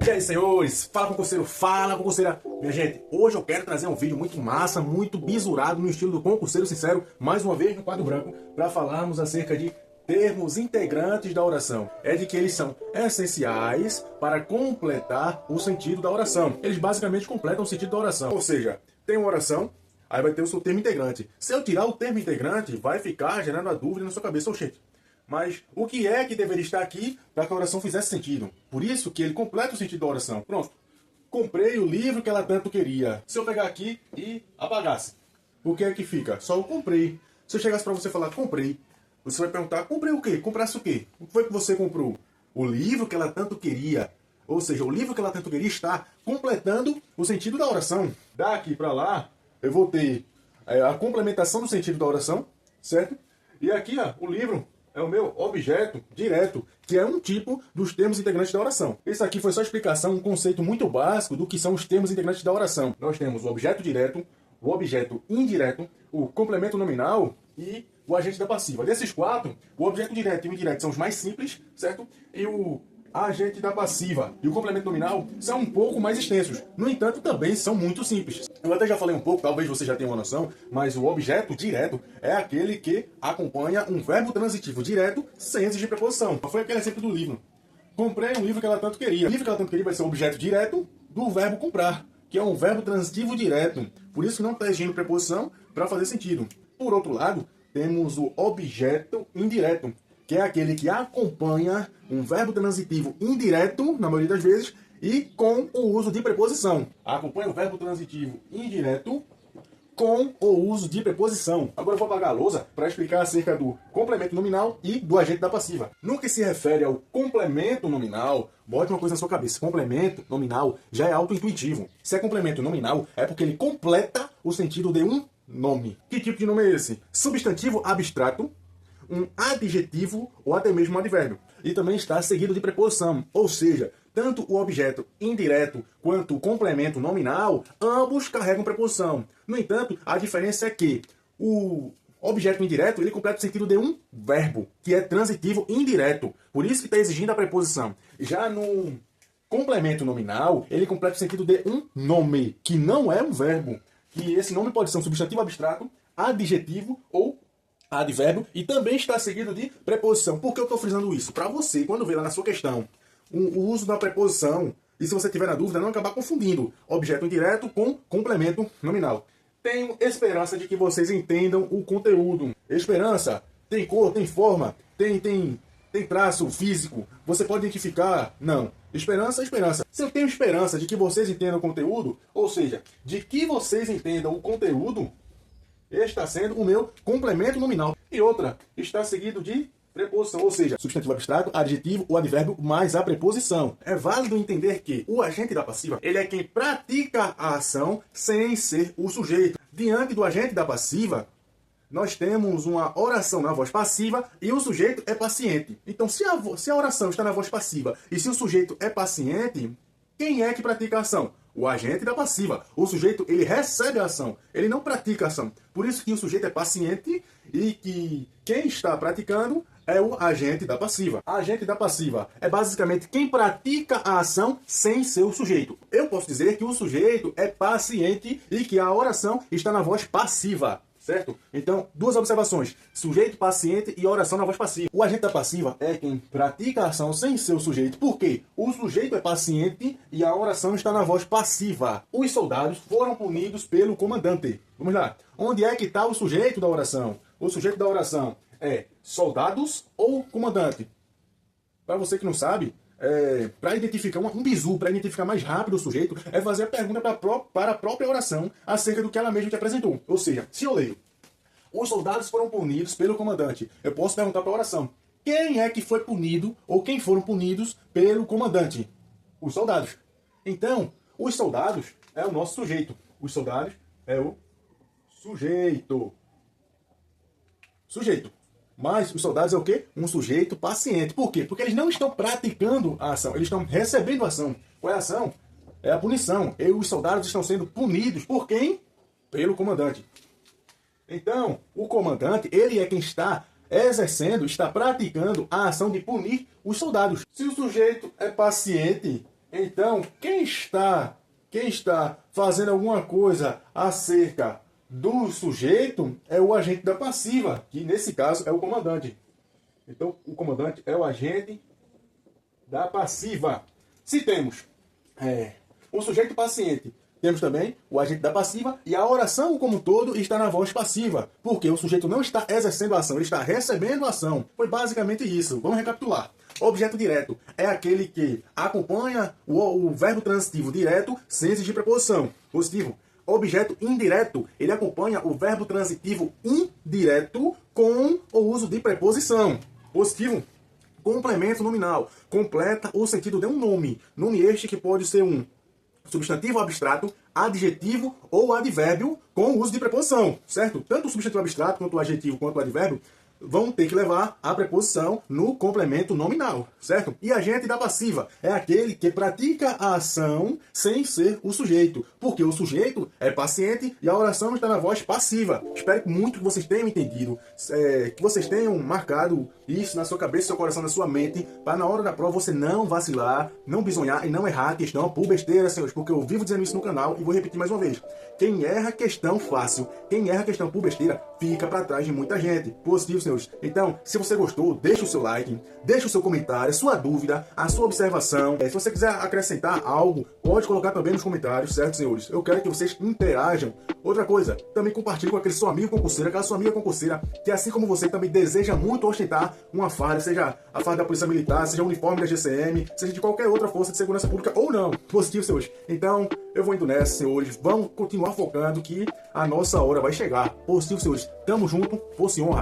E aí, senhores? Fala, concurseiro, fala, concurseira. Minha gente, hoje eu quero trazer um vídeo muito massa, muito bisurado no estilo do concurseiro sincero, mais uma vez no quadro branco, para falarmos acerca de termos integrantes da oração. É de que eles são essenciais para completar o sentido da oração. Eles basicamente completam o sentido da oração. Ou seja, tem uma oração, aí vai ter o seu termo integrante. Se eu tirar o termo integrante, vai ficar gerando a dúvida na sua cabeça. Oxente, mas o que é que deveria estar aqui para que a oração fizesse sentido? Por isso que ele completa o sentido da oração. Pronto. Comprei o livro que ela tanto queria. Se eu pegar aqui e apagasse, o que é que fica? Só eu comprei. Se eu chegasse para você falar comprei, você vai perguntar, comprei o quê? Comprasse o quê? O que foi que você comprou? O livro que ela tanto queria. Ou seja, o livro que ela tanto queria está completando o sentido da oração. Daqui para lá, eu vou ter a complementação do sentido da oração, certo? E aqui, ó, o livro é o meu objeto direto, que é um tipo dos termos integrantes da oração. Isso aqui foi só explicação, um conceito muito básico do que são os termos integrantes da oração. Nós temos o objeto direto, o objeto indireto, o complemento nominal e o agente da passiva. Desses quatro, o objeto direto e o indireto são os mais simples, certo? E o agente da passiva e o complemento nominal são um pouco mais extensos. No entanto, também são muito simples. Eu até já falei um pouco, talvez você já tenha uma noção, mas o objeto direto é aquele que acompanha um verbo transitivo direto sem exigir preposição. Foi aquele exemplo do livro. Comprei um livro que ela tanto queria. O livro que ela tanto queria vai ser o objeto direto do verbo comprar, que é um verbo transitivo direto. Por isso que não está exigindo preposição para fazer sentido. Por outro lado, temos o objeto indireto, que é aquele que acompanha um verbo transitivo indireto, na maioria das vezes, e com o uso de preposição. Acompanha o verbo transitivo indireto com o uso de preposição. Agora eu vou apagar a lousa para explicar acerca do complemento nominal e do agente da passiva. No que se refere ao complemento nominal, bote uma coisa na sua cabeça. Complemento nominal já é auto-intuitivo. Se é complemento nominal, é porque ele completa o sentido de um nome. Que tipo de nome é esse? Substantivo abstrato, um adjetivo ou até mesmo um advérbio. E também está seguido de preposição, ou seja, tanto o objeto indireto quanto o complemento nominal, ambos carregam preposição. No entanto, a diferença é que o objeto indireto ele completa o sentido de um verbo, que é transitivo indireto. Por isso que está exigindo a preposição. Já no complemento nominal, ele completa o sentido de um nome, que não é um verbo. E esse nome pode ser um substantivo abstrato, adjetivo ou advérbio, e também está seguido de preposição. Por que eu estou frisando isso? Para você, quando ver lá na sua questão o uso da preposição, e se você tiver na dúvida, não acabar confundindo objeto indireto com complemento nominal. Tenho esperança de que vocês entendam o conteúdo. Esperança tem cor, tem forma, tem traço físico. Você pode identificar? Não. Esperança é esperança. Se eu tenho esperança de que vocês entendam o conteúdo, ou seja, de que vocês entendam o conteúdo, está sendo o meu complemento nominal. E outra, está seguido de preposição, ou seja, substantivo abstrato, adjetivo ou advérbio mais a preposição. É válido entender que o agente da passiva, ele é quem pratica a ação sem ser o sujeito. Diante do agente da passiva, nós temos uma oração na voz passiva e o sujeito é paciente. Então, se a oração está na voz passiva e se o sujeito é paciente, quem é que pratica a ação? O agente da passiva. O sujeito, ele recebe a ação, ele não pratica a ação. Por isso que o sujeito é paciente e que quem está praticando é o agente da passiva. A agente da passiva é basicamente quem pratica a ação sem ser o sujeito. Eu posso dizer que o sujeito é paciente e que a oração está na voz passiva. Certo? Então, duas observações. Sujeito, paciente e oração na voz passiva. O agente da passiva é quem pratica a ação sem ser o sujeito. Por quê? O sujeito é paciente e a oração está na voz passiva. Os soldados foram punidos pelo comandante. Vamos lá. Onde é que está o sujeito da oração? O sujeito da oração é soldados ou comandante? Para você que não sabe, para identificar um bizu, para identificar mais rápido o sujeito, é fazer a pergunta para a própria oração acerca do que ela mesma te apresentou. Ou seja, se eu leio, os soldados foram punidos pelo comandante, eu posso perguntar para a oração, quem é que foi punido ou quem foram punidos pelo comandante? Os soldados. Então, os soldados é o nosso sujeito. Os soldados é o sujeito. Sujeito. Mas os soldados é o quê? Um sujeito paciente. Por quê? Porque eles não estão praticando a ação, eles estão recebendo a ação. Qual é a ação? É a punição. E os soldados estão sendo punidos por quem? Pelo comandante. Então, o comandante, ele é quem está exercendo, está praticando a ação de punir os soldados. Se o sujeito é paciente, Então, quem está fazendo alguma coisa acerca do sujeito é o agente da passiva, que nesse caso é o comandante. Então, o comandante é o agente da passiva. Se temos o sujeito paciente, temos também o agente da passiva, e a oração como um todo está na voz passiva, porque o sujeito não está exercendo a ação, ele está recebendo a ação. Foi basicamente isso. Vamos recapitular. Objeto direto é aquele que acompanha o verbo transitivo direto sem exigir preposição. Positivo. Objeto indireto, ele acompanha o verbo transitivo indireto com o uso de preposição. Positivo. Complemento nominal. Completa o sentido de um nome. Nome este que pode ser um substantivo abstrato, adjetivo ou advérbio com o uso de preposição, certo? Tanto o substantivo abstrato, quanto o adjetivo, quanto o advérbio vão ter que levar a preposição no complemento nominal, certo? E agente da passiva é aquele que pratica a ação sem ser o sujeito, porque o sujeito é paciente e a oração está na voz passiva. Espero muito que vocês tenham entendido, que vocês tenham marcado isso na sua cabeça, no seu coração, na sua mente, para na hora da prova você não vacilar, não bisonhar e não errar a questão por besteira, senhores, porque eu vivo dizendo isso no canal e vou repetir mais uma vez. Quem erra questão fácil, quem erra questão por besteira, fica para trás de muita gente. Positivo, senhores. Então, se você gostou, deixa o seu like, deixa o seu comentário, a sua dúvida, a sua observação. Se você quiser acrescentar algo, pode colocar também nos comentários, certo, senhores? Eu quero que vocês interajam. Outra coisa, também compartilhe com aquele seu amigo concurseiro, aquela sua amiga concurseira, que assim como você também deseja muito ostentar uma farda, seja a farda da Polícia Militar, seja o uniforme da GCM, seja de qualquer outra força de segurança pública ou não. Positivo, senhores. Então, eu vou indo nessa, senhores. Vamos continuar focando que a nossa hora vai chegar. Positivo, senhores. Tamo junto. Fosse honra.